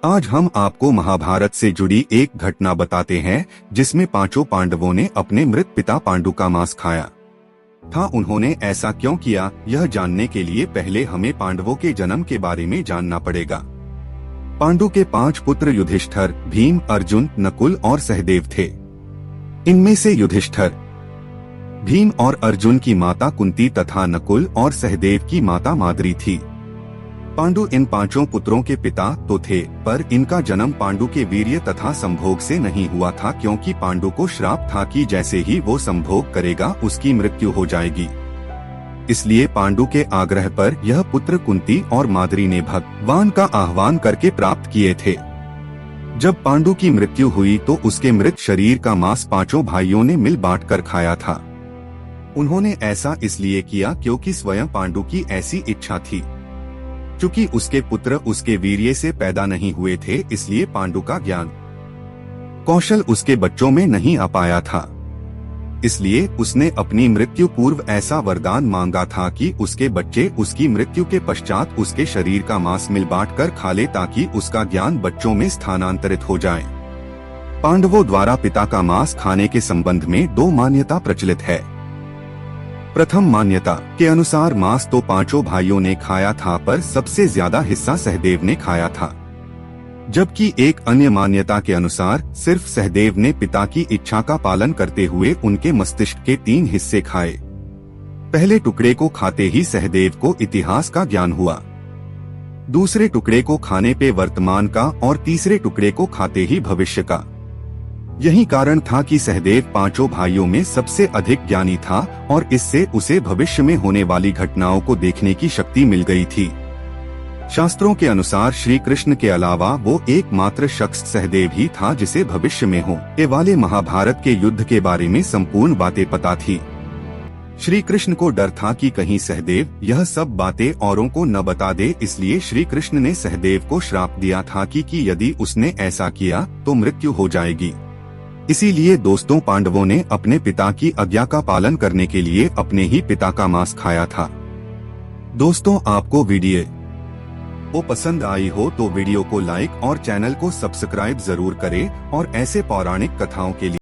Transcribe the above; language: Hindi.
आज हम आपको महाभारत से जुड़ी एक घटना बताते हैं जिसमें पांचों पांडवों ने अपने मृत पिता पांडु का मांस खाया था। उन्होंने ऐसा क्यों किया, यह जानने के लिए पहले हमें पांडवों के जन्म के बारे में जानना पड़ेगा। पांडु के 5 पुत्र युधिष्ठिर, भीम, अर्जुन, नकुल और सहदेव थे। इनमें से युधिष्ठिर, भीम और अर्जुन की माता कुंती तथा नकुल और सहदेव की माता माद्री थी। पांडु इन 5 पुत्रों के पिता तो थे, पर इनका जन्म पांडु के वीर्य तथा संभोग से नहीं हुआ था, क्योंकि पांडु को श्राप था कि जैसे ही वो संभोग करेगा उसकी मृत्यु हो जाएगी। इसलिए पांडु के आग्रह पर यह पुत्र कुंती और माद्री ने भगवान का आह्वान करके प्राप्त किए थे। जब पांडु की मृत्यु हुई तो उसके मृत शरीर का मांस 5 भाइयों ने मिल बांटकर खाया था। उन्होंने ऐसा इसलिए किया क्योंकि स्वयं पांडु की ऐसी इच्छा थी। चूंकि उसके पुत्र उसके वीर्य से पैदा नहीं हुए थे, इसलिए पांडु का ज्ञान कौशल उसके बच्चों में नहीं आ पाया था। इसलिए उसने अपनी मृत्यु पूर्व ऐसा वरदान मांगा था कि उसके बच्चे उसकी मृत्यु के पश्चात उसके शरीर का मांस मिल बांट कर खा ले, ताकि उसका ज्ञान बच्चों में स्थानांतरित हो जाए। पांडवों द्वारा पिता का मांस खाने के संबंध में 2 मान्यता प्रचलित है। प्रथम मान्यता के अनुसार मांस तो 5 भाइयों ने खाया था, पर सबसे ज्यादा हिस्सा सहदेव ने खाया था। जबकि एक अन्य मान्यता के अनुसार सिर्फ सहदेव ने पिता की इच्छा का पालन करते हुए उनके मस्तिष्क के 3 हिस्से खाए। पहले टुकड़े को खाते ही सहदेव को इतिहास का ज्ञान हुआ, दूसरे टुकड़े को खाने पे वर्तमान का और तीसरे टुकड़े को खाते ही भविष्य का। यही कारण था कि सहदेव 5 भाइयों में सबसे अधिक ज्ञानी था और इससे उसे भविष्य में होने वाली घटनाओं को देखने की शक्ति मिल गई थी। शास्त्रों के अनुसार श्री कृष्ण के अलावा वो एकमात्र शख्स सहदेव ही था जिसे भविष्य में होने वाले महाभारत के युद्ध के बारे में संपूर्ण बातें पता थी। श्री कृष्ण को डर था कि कहीं सहदेव यह सब बातें औरों को न बता दे, इसलिए श्री कृष्ण ने सहदेव को श्राप दिया था कि यदि उसने ऐसा किया तो मृत्यु हो जाएगी। इसीलिए दोस्तों, पांडवों ने अपने पिता की आज्ञा का पालन करने के लिए अपने ही पिता का मांस खाया था। दोस्तों, आपको वीडियो पसंद आई हो तो वीडियो को लाइक और चैनल को सब्सक्राइब जरूर करें और ऐसे पौराणिक कथाओं के लिए